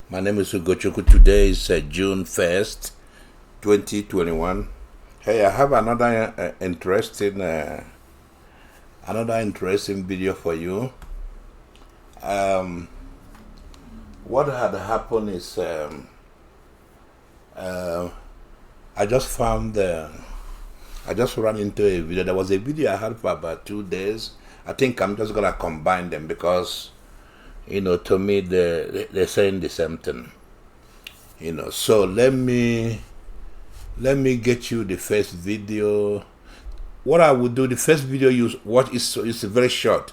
My name is Ugochukwu. Today is June 1st, 2021. Hey, I have another interesting video for you. What had happened is I just ran into a video. There was a video I had for about 2 days. I think I'm just gonna combine them because to me they're saying the same thing. So let me get you the first video. What I would do, the first video you watch is very short.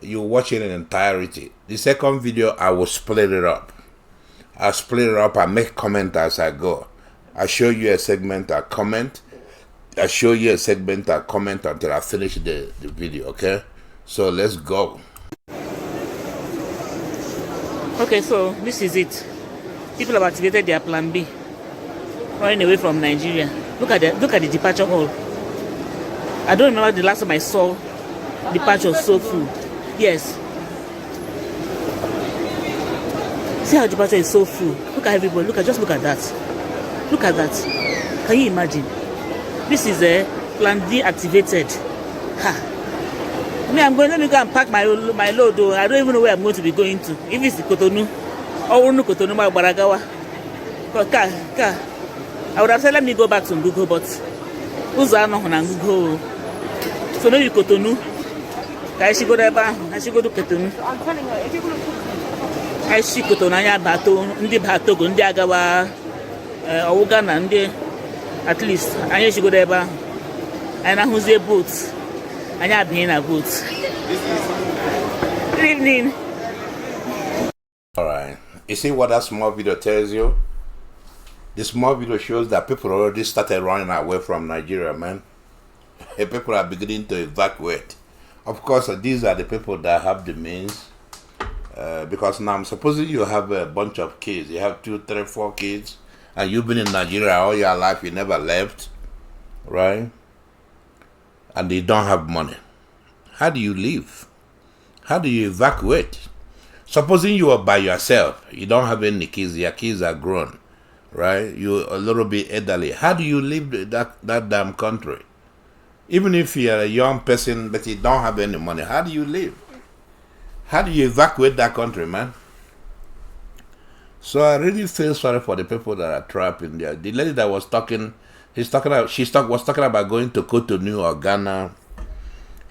You watch it in entirety. The second video I will split it up. I'll split it up and make comment as I go. I show you a segment, I comment. I show you a segment, I comment until I finish the video, okay? So let's go. Okay, so this is it. People have activated their plan B, running away from Nigeria. Look at the departure hall. I don't remember the last time I saw departure so full. Yes. See how departure is so full. Look at everybody. Just look at that. Look at that. Can you imagine? This is a plan D activated. Ha. Let me go and pack my load. Though. I don't even know where I'm going to be going to. If it's the Cotonou or no Cotonou, my Baragawa. Car. I would have said let me go back to Google, but who's on Google? So maybe Cotonou. I should go there. I should go to Cotonou. I'm telling her, if you go to I should go to Nanya Bato, Ndi Bato, Gundi Agawa, Uganda, at least. I should go there. And I who's a boat. I have been a boat. Good evening. Alright. You see what that small video tells you? The small video shows that people already started running away from Nigeria, man. People are beginning to evacuate. Of course, these are the people that have the means. Because now I'm supposing you have a bunch of kids. You have 2, 3, 4 kids. And you've been in Nigeria all your life. You never left. Right? And they don't have money. How do you live? How do you evacuate? Supposing you are by yourself, you don't have any kids, your kids are grown, right? You're a little bit elderly. How do you leave that damn country? Even if you're a young person but you don't have any money, how do you live? How do you evacuate that country, man? So I really feel sorry for the people that are trapped in there. The lady that was talking, was talking about going to Cotonou or Ghana.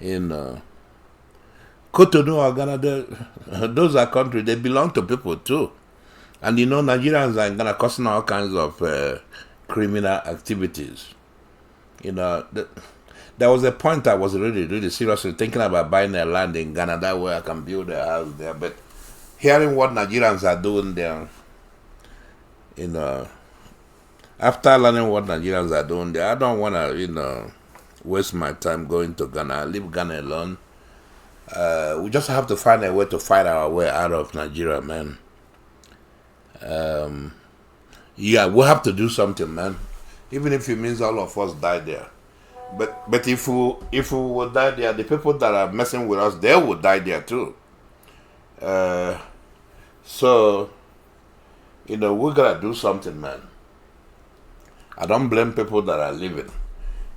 In Cotonou or Ghana, those are countries, they belong to people too. And Nigerians are in Ghana causing all kinds of criminal activities. There was a point I was really, really seriously thinking about buying a land in Ghana. That way I can build a house there. But hearing what Nigerians are doing there, after learning what Nigerians are doing there, I don't want to, waste my time going to Ghana. I leave Ghana alone. We just have to find a way to fight our way out of Nigeria, man. Yeah, we have to do something, man. Even if it means all of us die there. But if we would die there, the people that are messing with us, they would die there too. So, we gotta do something, man. I don't blame people that are living,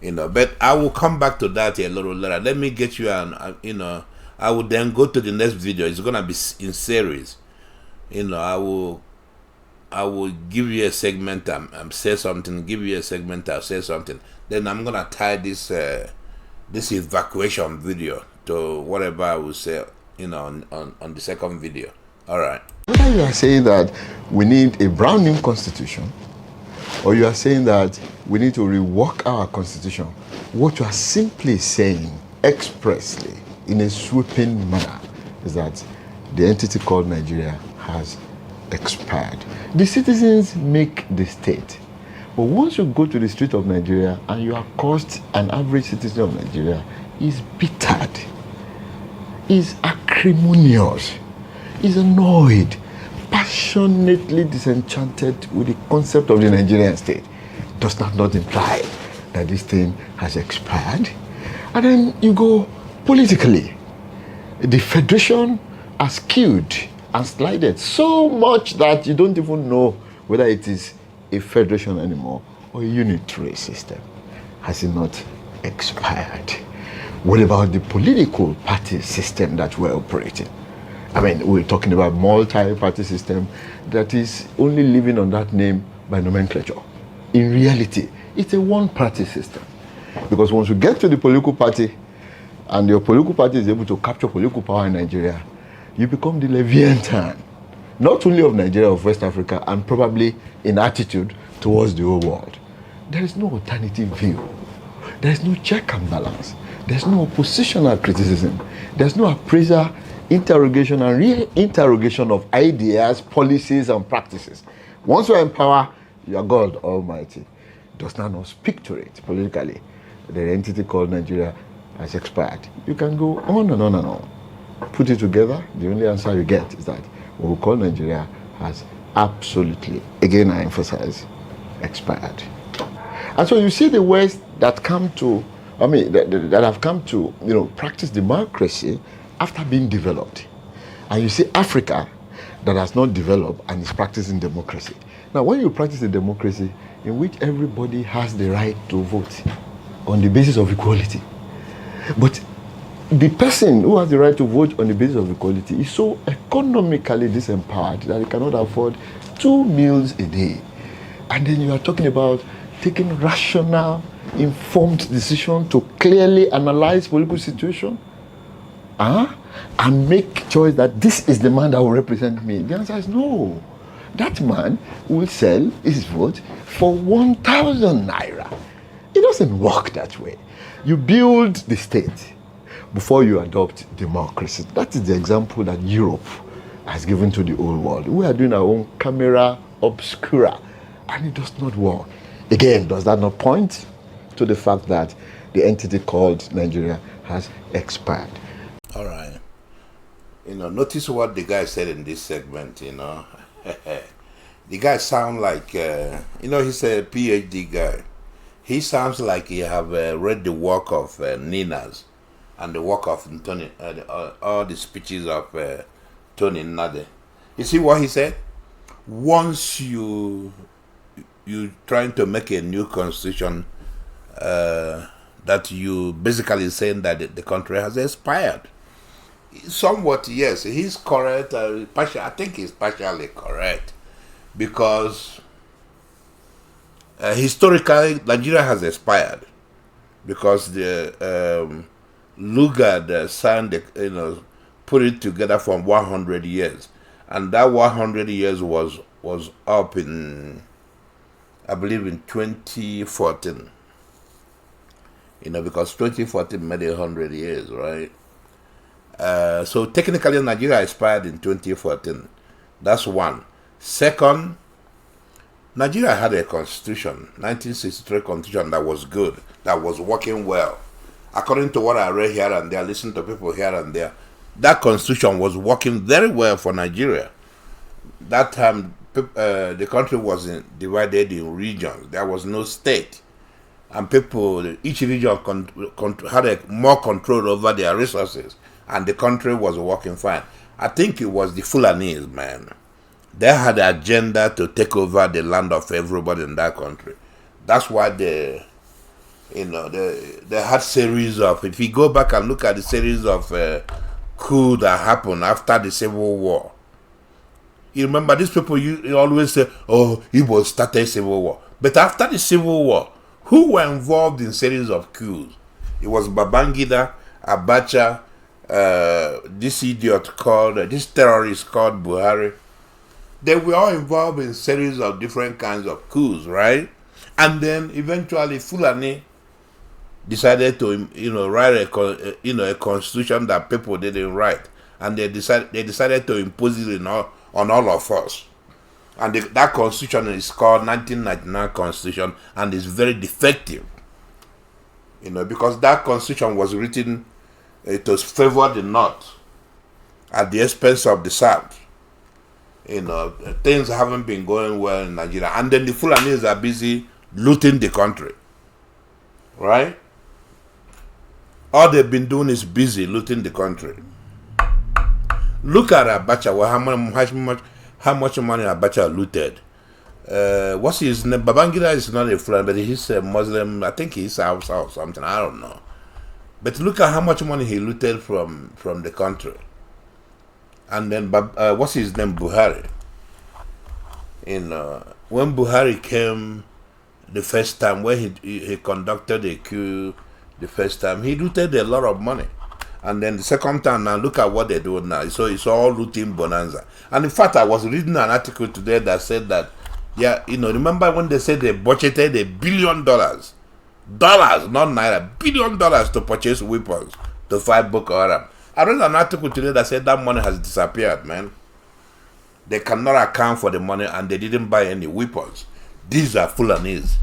but I will come back to that a little later. Let me get you I will then go to the next video. It's gonna be in series. I will give you a segment and say something. Give you a segment. I'll say something. Then I'm gonna tie this evacuation video to whatever I will say. On the second video. All right. Whether you are saying that we need a brand new constitution, or you are saying that we need to rework our constitution, what you are simply saying expressly in a sweeping manner is that the entity called Nigeria has expired. The citizens make the state. But once you go to the street of Nigeria and you are caused, an average citizen of Nigeria is bittered, is acrimonious, is annoyed, passionately disenchanted with the concept of the Nigerian state. Does that not imply that this thing has expired? And then you go politically. The federation as skewed and slided so much that you don't even know whether it is a federation anymore or a unitary system. Has it not expired? What about the political party system that we're operating? I mean, we're talking about multi-party system that is only living on that name by nomenclature. In reality, it's a one-party system. Because once you get to the political party, and your political party is able to capture political power in Nigeria, you become the Leviathan, not only of Nigeria, of West Africa, and probably in attitude towards the whole world. There is no alternative view. There is no check and balance. There's no oppositional criticism. There's no appraiser, interrogation, and re-interrogation of ideas, policies, and practices. Once you're in power, you are God Almighty. Does not speak to it politically. The entity called Nigeria has expired. You can go on and on and on. Put it together, the only answer you get is that what we call Nigeria has absolutely, again I emphasize, expired. And so you see the West that come to, that have come to, practice democracy after being developed. And you see Africa that has not developed and is practicing democracy. Now, when you practice a democracy in which everybody has the right to vote on the basis of equality, but the person who has the right to vote on the basis of equality is so economically disempowered that he cannot afford 2 meals a day. And then you are talking about taking rational, informed decision to clearly analyze political situation and make choice that this is the man that will represent me. The answer is no. That man will sell his vote for 1,000 naira. It doesn't work that way. You build the state before you adopt democracy. That is the example that Europe has given to the whole world. We are doing our own camera obscura, and it does not work. Again, does that not point to the fact that the entity called Nigeria has expired? All right. Notice what the guy said in this segment, The guy sounds like, he's a PhD guy. He sounds like he have read the work of Ninas and the work of Tony, all the speeches of Tony Nade. You see what he said? Once you trying to make a new constitution, that you basically saying that the country has expired. Somewhat, yes, he's correct. I think he's partially correct, because historically Nigeria has expired, because the Lugard signed, put it together from 100 years, and that 100 years was up in, I believe, in 2014. Because 2014 made 100 years, right? So technically Nigeria expired in 2014. That's one. Second, Nigeria had a constitution, 1963 constitution, that was good, that was working well. According to what I read here and there, listen to people here and there, that constitution was working very well for Nigeria. That time, the country was divided in regions. There was no state. And each region had more control over their resources. And the country was working fine. I think it was the Fulanese, man. They had an agenda to take over the land of everybody in that country. That's why they had series of, if you go back and look at the series of coup that happened after the Civil War. You remember these people, you always say, oh, Igbo started Civil War. But after the Civil War, who were involved in series of coups? It was Babangida, Abacha, this terrorist called Buhari. They were all involved in series of different kinds of coups, right? And then eventually Fulani decided to, write a constitution that people didn't write, and they decided to impose it on all of us. And that constitution is called 1999 Constitution, and is very defective. Because that constitution was written to favor the North at the expense of the South. Things haven't been going well in Nigeria, and then the Fulanis are busy looting the country, right? All they've been doing is busy looting the country. Look at Abacha. Well, how much money Abacha looted. What's his name? Babangida is not a Fulani, but he's a Muslim. I think he's Hausa or something. I don't know. But look at how much money he looted from the country. And then what's his name? Buhari. When Buhari came the first time, when he conducted a coup the first time, he looted a lot of money. And then the second time, now look at what they're doing now. So it's all looting bonanza. And in fact, I was reading an article today that said that, yeah, remember when they said they budgeted $1 billion, dollars, not naira, $1 billion to purchase weapons to fight Boko Haram. I read an article today that said that money has disappeared, man. They cannot account for the money and they didn't buy any weapons. These are Fulanis.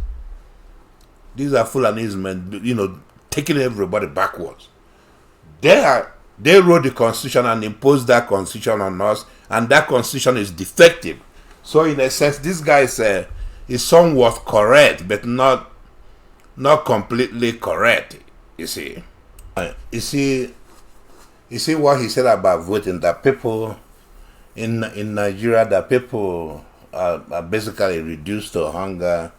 These are Fulanis, man, taking everybody backwards. They wrote the constitution and imposed that constitution on us, and that constitution is defective. So in a sense, this guy is somewhat correct, but not completely correct. You see what he said about voting, that people in Nigeria, that people are basically reduced to hunger,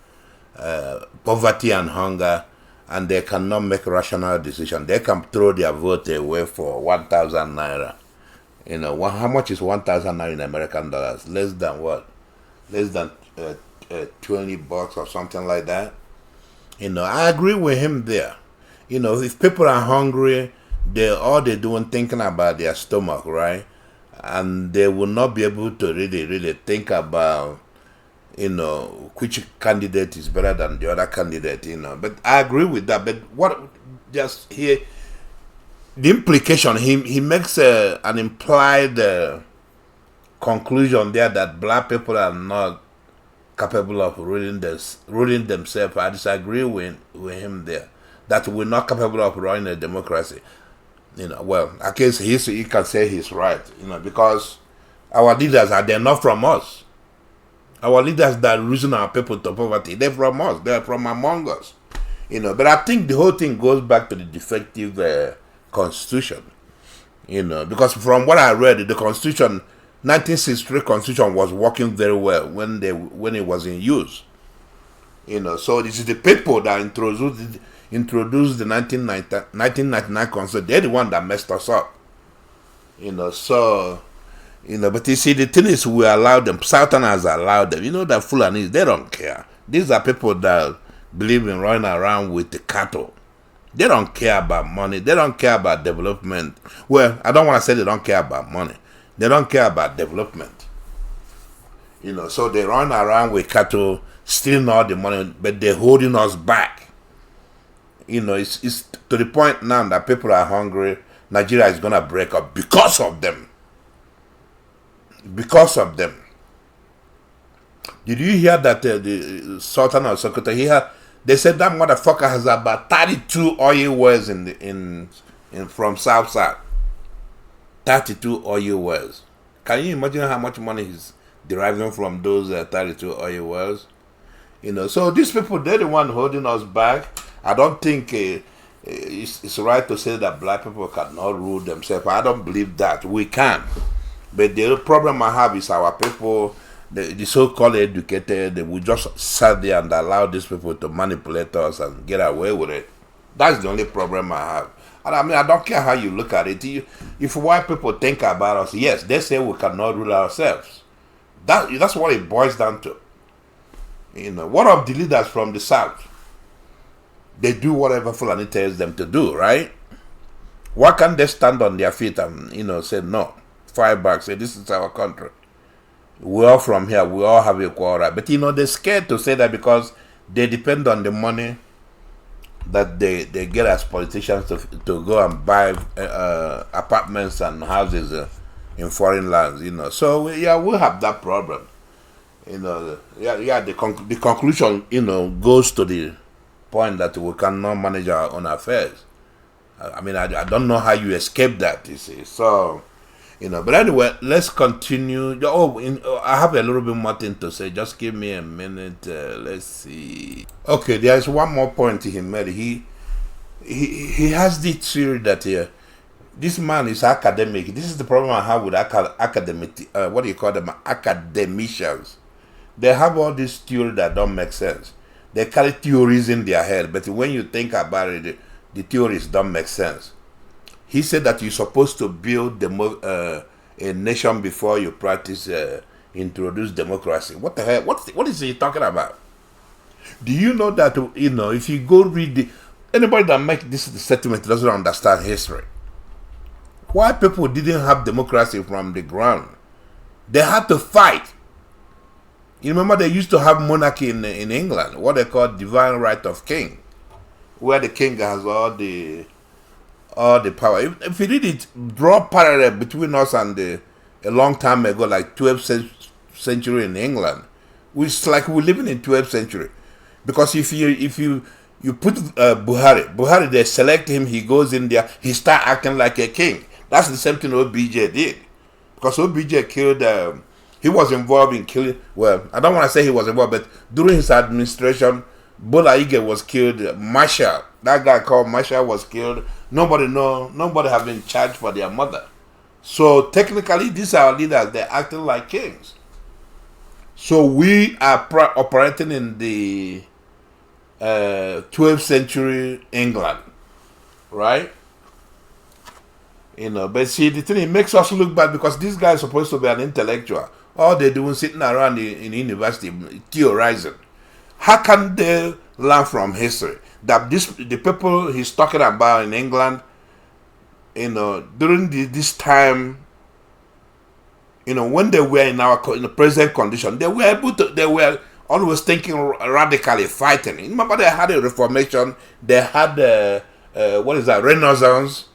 poverty and hunger, and they cannot make rational decisions. They can throw their vote away for 1,000 naira. How much is 1,000 naira in American dollars? Less than what? Less than $20 or something like that. I agree with him there. If people are hungry, all they're doing thinking about their stomach, right? And they will not be able to really think about which candidate is better than the other candidate, But I agree with that. But what just here, the implication, he makes an implied conclusion there that black people are not capable of ruling themselves. I disagree with him there. That we're not capable of running a democracy. Well, I guess he can say he's right, because our leaders they're not from us. Our leaders that are losing our people to poverty, they're from us. They're from among us. But I think the whole thing goes back to the defective constitution. Because from what I read, the constitution, 1963 constitution was working very well when it was in use. So this is the people that introduced the 1999 constitution. They're the one that messed us up. But you see, the thing is, we allow them, Southerners allow them. That Fulanis, they don't care. These are people that believe in running around with the cattle. They don't care about money. They don't care about development. Well, I don't want to say they don't care about money. They don't care about development. So they run around with cattle, stealing all the money, but they're holding us back. It's to the point now that people are hungry. Nigeria is going to break up because of them. Because of them. Did you hear that the Sultan of Sokoto, they said that motherfucker has about 32 oil wells from South. 32 oil wells. Can you imagine how much money he's deriving from those 32 oil wells? So these people, they're the one holding us back. I don't think it's right to say that black people cannot rule themselves. I don't believe that. We can. But the problem I have is our people, the so-called educated, they will just sit there and allow these people to manipulate us and get away with it. That's the only problem I have. And I don't care how you look at it. If white people think about us, yes, they say we cannot rule ourselves. That's what it boils down to. What of the leaders from the South? They do whatever Fulani tells them to do, right? Why can't they stand on their feet and, say no? Fight back, say this is our country. We're all from here, we all have equal right. But they're scared to say that because they depend on the money that they get as politicians to go and buy apartments and houses in foreign lands, So we have that problem. The conclusion, goes to the point that we cannot manage our own affairs. I don't know how you escape that, you see. So but anyway, let's continue. I have a little bit more thing to say. Just give me a minute. Let's see. Okay, there is one more point he made. He has the theory that This man is academic. This is the problem I have with academic. What do you call them? Academicians. They have all this theory that don't make sense. They carry theories in their head, but when you think about it, the theories don't make sense. He said that you're supposed to build a nation before you practice introduce democracy. What the hell? What is he talking about? Do you know that, if you go read anybody that makes this statement doesn't understand history. Why people didn't have democracy from the ground? They had to fight. You remember they used to have monarchy in England, what they call divine right of king, where the king has all the power. If you read it, draw parallel between us and a long time ago, like 12th century in England, it's like we're living in 12th century. Because if you put Buhari, they select him, he goes in there, he start acting like a king. That's the same thing OBJ did. Because OBJ killed, he was involved in killing, well, I don't want to say he was involved, but during his administration, Bola Ige was killed, Marshall, that guy called Marshall was killed. Nobody have been charged for their mother. So technically, these are leaders, they're acting like kings. So we are operating in the 12th century England, right? But see, the thing, it makes us look bad because this guy is supposed to be an intellectual. All they're doing sitting around in university theorizing. How can they learn from history? That the people he's talking about in England, during this time, when they were in the present condition, they were always thinking radically, fighting. Remember, they had a Reformation, they had Renaissance.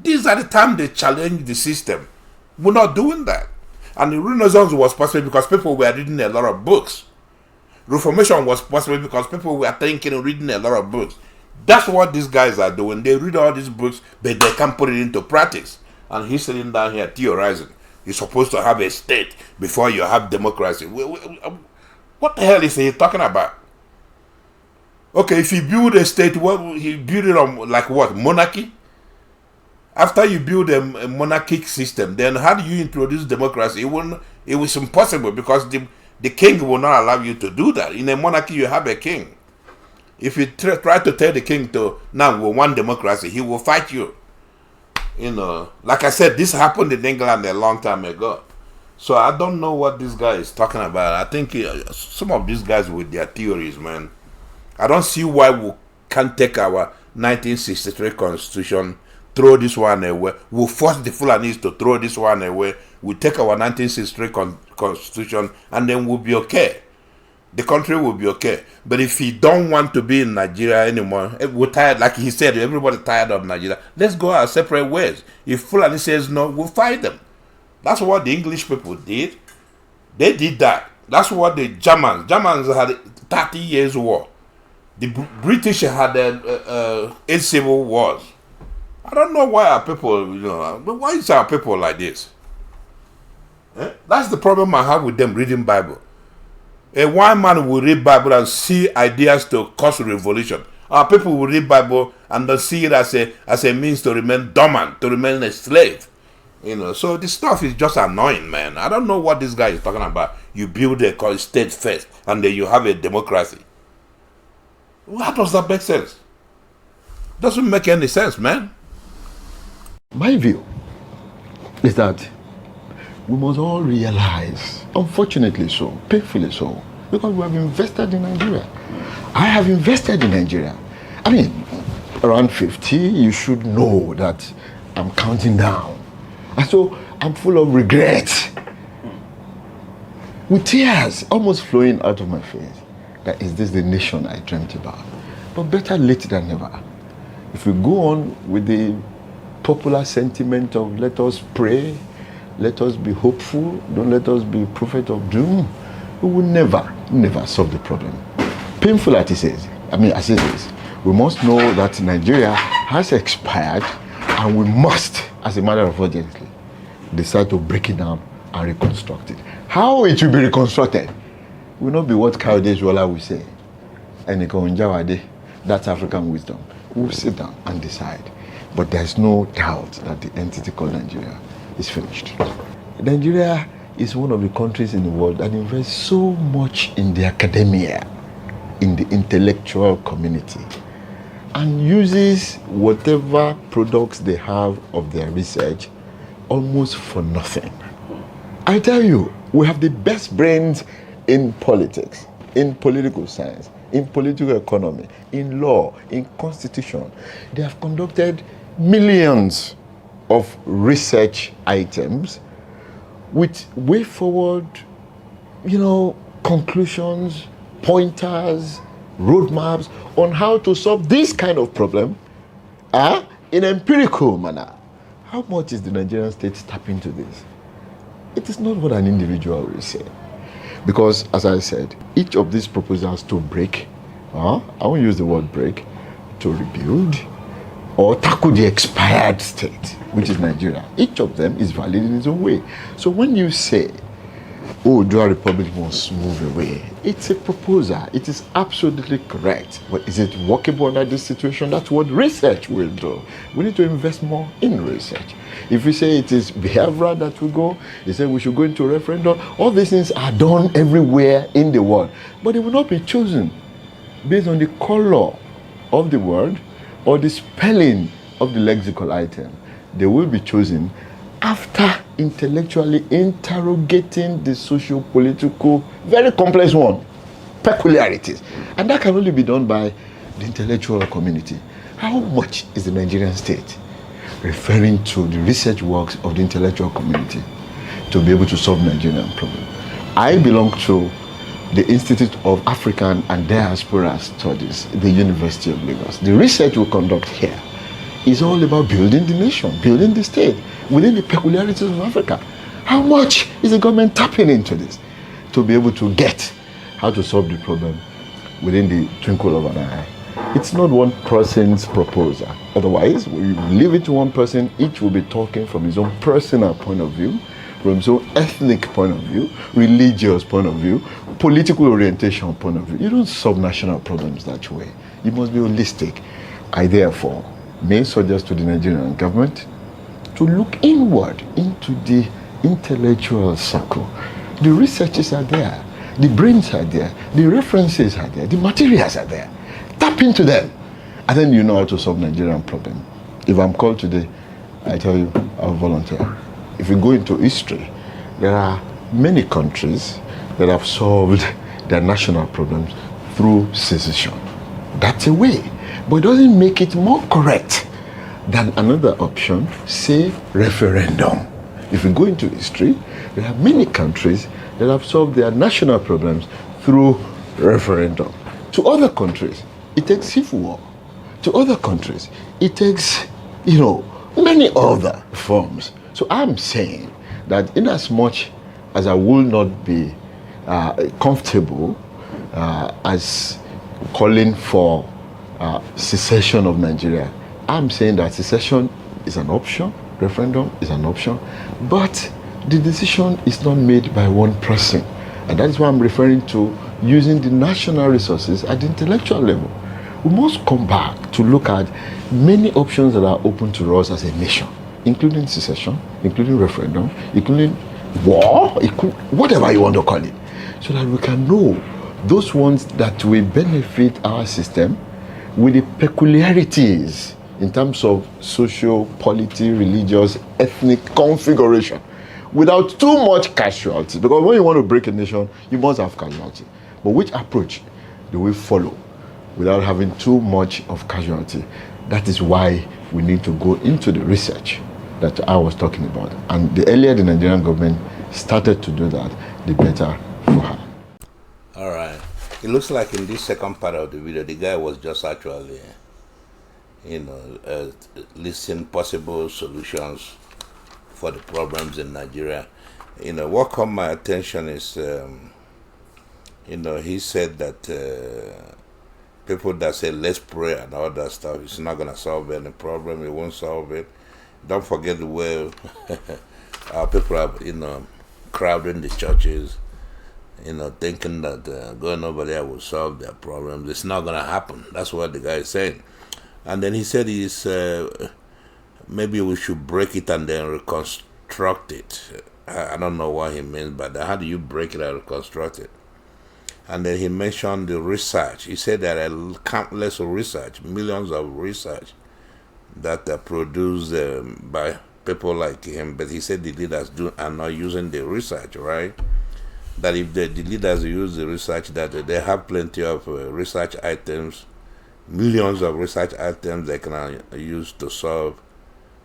These are the time they challenged the system. We're not doing that. And the Renaissance was possible because people were reading a lot of books. Reformation was possible because people were thinking and reading a lot of books. That's what these guys are doing. They read all these books, but they can't put it into practice. And he's sitting down here theorizing. You're supposed to have a state before you have democracy. What the hell is he talking about? Okay, if you build a state, he build it on like what? Monarchy? After you build a monarchic system, then how do you introduce democracy? It was impossible because the king will not allow you to do that. In a monarchy, you have a king. If you try to tell the king to, now we want democracy, he will fight you. Like I said, this happened in England a long time ago. So I don't know what this guy is talking about. I think some of these guys with their theories, man. I don't see why we can't take our 1963 constitution, throw this one away. We'll force the Fulanis to throw this one away. We'll take our 1963 constitution and then we'll be okay. The country will be okay. But if he don't want to be in Nigeria anymore, we're tired, like he said, everybody's tired of Nigeria. Let's go our separate ways. If Fulani says no, we'll fight them. That's what the English people did. They did that. That's what the Germans had 30 years war. The British had 8 civil wars. I don't know why our people, why is our people like this? That's the problem I have with them reading Bible. A one man will read Bible and see ideas to cause revolution. Our people will read Bible and don't see it as a means to remain dormant, to remain a slave. So this stuff is just annoying, man. I don't know what this guy is talking about. You build a state first and then you have a democracy. How does that make sense? Doesn't make any sense, man. My view is that we must all realize, unfortunately so, painfully so, because we have invested in Nigeria. I have invested in Nigeria. I mean, around 50, you should know that I'm counting down. And so I'm full of regret. With tears almost flowing out of my face. That is this the nation I dreamt about? But better late than never. If we go on with the popular sentiment of let us pray, let us be hopeful, don't let us be prophet of doom, we will never solve the problem. Painful as it is, as it is, we must know that Nigeria has expired and we must, as a matter of urgency, decide to break it down and reconstruct it. How it will be reconstructed will not be what Kayode Jola will say. That's African wisdom. We'll sit down and decide. But there's no doubt that the entity called Nigeria is finished. Nigeria is one of the countries in the world that invests so much in the academia, in the intellectual community, and uses whatever products they have of their research almost for nothing. I tell you, we have the best brains in politics, in political science, in political economy, in law, in constitution. They have conducted millions of research items with way forward, conclusions, pointers, roadmaps on how to solve this kind of problem in empirical manner. How much is the Nigerian state tapping into this? It is not what an individual will say. Because, as I said, each of these proposals to break, I won't use the word break, to rebuild, or tackle the expired state, which is Nigeria, each of them is valid in its own way. So when you say, Dua Republic must move away, it's a proposal. It is absolutely correct. But is it workable under this situation? That's what research will do. We need to invest more in research. If we say it is behavioral that we go, they say we should go into referendum. All these things are done everywhere in the world. But it will not be chosen based on the color of the word or the spelling of the lexical item. They will be chosen after intellectually interrogating the socio-political, very complex one, peculiarities. And that can only be done by the intellectual community. How much is the Nigerian state referring to the research works of the intellectual community to be able to solve Nigerian problem? I belong to the Institute of African and Diaspora Studies, the University of Lagos. The research we conduct here is all about building the nation, building the state, within the peculiarities of Africa. How much is the government tapping into this to be able to get how to solve the problem within the twinkle of an eye? It's not one person's proposal. Otherwise, we leave it to one person, each will be talking from his own personal point of view, from his own ethnic point of view, religious point of view, political orientation point of view. You don't solve national problems that way. You must be holistic. I therefore may suggest to the Nigerian government to look inward into the intellectual circle. The researches are there, the brains are there, the references are there, the materials are there. Tap into them, and then you know how to solve Nigerian problem. If I'm called today, I tell you, I'll volunteer. If you go into history, there are many countries that have solved their national problems through secession. That's a way, but it doesn't make it more correct than another option, say referendum. If you go into history, there are many countries that have solved their national problems through referendum. To other countries, it takes civil war. To other countries, it takes, many other forms. So I'm saying that in as much as I will not be comfortable as calling for secession of Nigeria, I'm saying that secession is an option, referendum is an option, but the decision is not made by one person. And that is why I'm referring to using the national resources at the intellectual level. We must come back to look at many options that are open to us as a nation, including secession, including referendum, including war, whatever you want to call it, so that we can know those ones that will benefit our system with the peculiarities in terms of social, polity, religious, ethnic configuration, without too much casualty. Because when you want to break a nation, you must have casualty. But which approach do we follow without having too much of casualty? That is why we need to go into the research that I was talking about. And the earlier the Nigerian government started to do that, the better for her. All right. It looks like in this second part of the video, the guy was just actually, listing possible solutions for the problems in Nigeria. What caught my attention is, he said that people that say let's pray and all that stuff, it's not going to solve any problem, it won't solve it. Don't forget the way our people are, crowding the churches, thinking that going over there will solve their problems. It's not going to happen. That's what the guy is saying. And then he said he's maybe we should break it and then reconstruct it. I don't know what he means by that. How do you break it and reconstruct it? And then he mentioned the research. He said there are countless research, millions of research that are produced by people like him. But he said the leaders are not using the research, right? That if the leaders use the research, that they have plenty of research items, millions of research items they can use to solve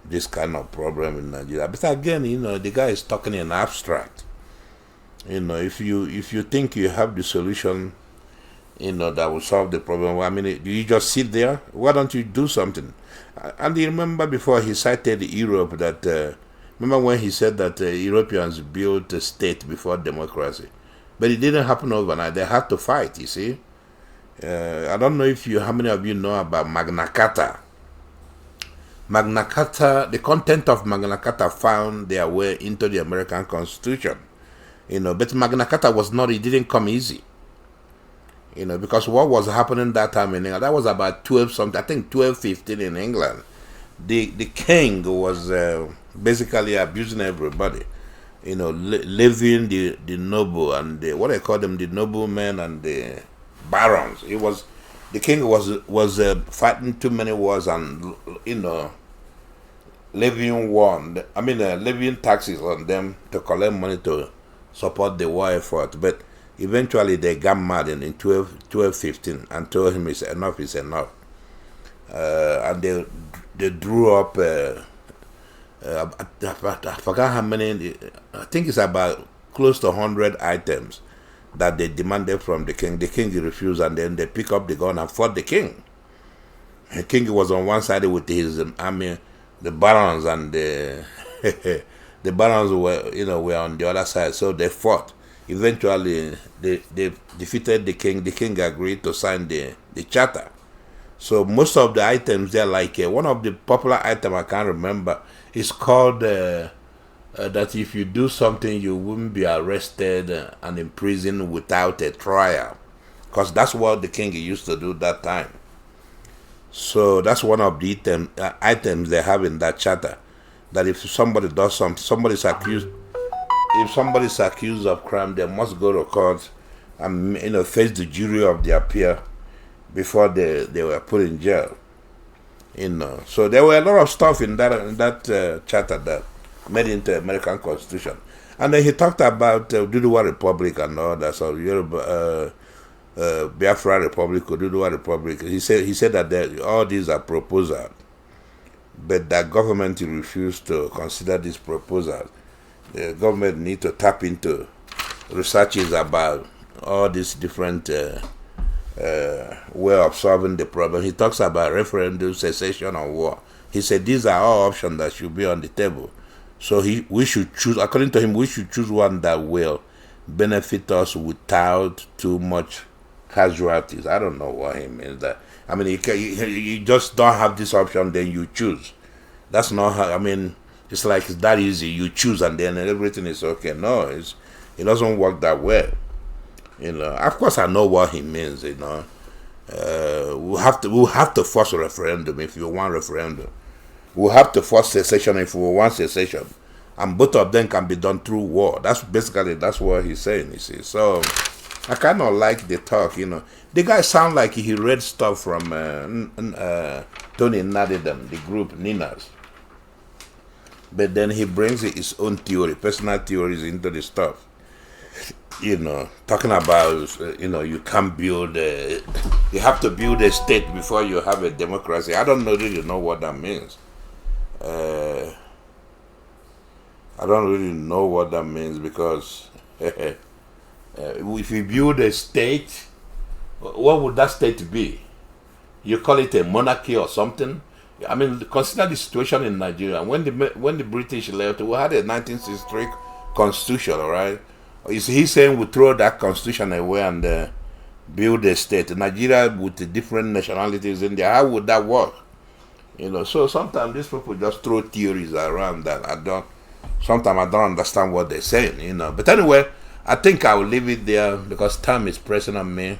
this kind of problem in Nigeria. But again, the guy is talking in abstract. If you think you have the solution, that will solve the problem, I mean, do you just sit there? Why don't you do something? And you remember before he cited Europe that, remember when he said that Europeans built a state before democracy? But it didn't happen overnight. They had to fight, you see. I don't know how many of you know about Magna Carta. Magna Carta, the content of Magna Carta found their way into the American Constitution. But Magna Carta it didn't come easy. Because what was happening that time in England, that was about 1215 in England. The king was basically abusing everybody. Levying the noble and what I call them, the noblemen and the barons. The king was fighting too many wars and levying taxes on them to collect money to support the war effort. But eventually they got mad in 1215 and told him enough is enough. And they drew up I forgot how many. I think it's about close to 100 items that they demanded from the king. The king refused, and then they pick up the gun and fought the king. The king was on one side with his army, the barons, and the the barons were on the other side. So they fought. Eventually, they defeated the king. The king agreed to sign the charter. So most of the items there, like one of the popular items I can't remember, is called that if you do something, you wouldn't be arrested and imprisoned without a trial, because that's what the king used to do that time. So that's one of the items they have in that charter, that if somebody does something, if somebody's accused of crime, they must go to court and face the jury of their peer before they were put in jail. So there were a lot of stuff in that charter that made into American Constitution. And then he talked about Duduwa Republic and all that. So Biafra Republic or Duduwa Republic. He said that all these are proposals, but that government refused to consider these proposals. The government need to tap into researches about all these different way of solving the problem. He talks about referendum, cessation, and war. He said these are all options that should be on the table. So we should choose, according to him, we should choose one that will benefit us without too much casualties. I don't know what he means that. I mean, you just don't have this option, then you choose. That's not how, it's like it's that easy. You choose and then everything is okay. No, it doesn't work that way. Of course I know what he means. We'll have to force a referendum if you want referendum. We'll have to force secession if we want secession, and both of them can be done through war. That's what he's saying. You see, so I kind of like the talk. The guy sound like he read stuff from Tony Nadedam, the group Ninas, but then he brings his own theory, personal theories into the stuff. Talking about, you can't build you have to build a state before you have a democracy. I don't really know what that means. I don't really know what that means, because if you build a state, what would that state be? You call it a monarchy or something? Consider the situation in Nigeria. When the British left, we had a 1963 constitution, all right? He's saying we throw that constitution away and build a state. Nigeria with the different nationalities in there, how would that work? So sometimes these people just throw theories around that sometimes I don't understand what they're saying, But anyway, I think I will leave it there because time is pressing on me.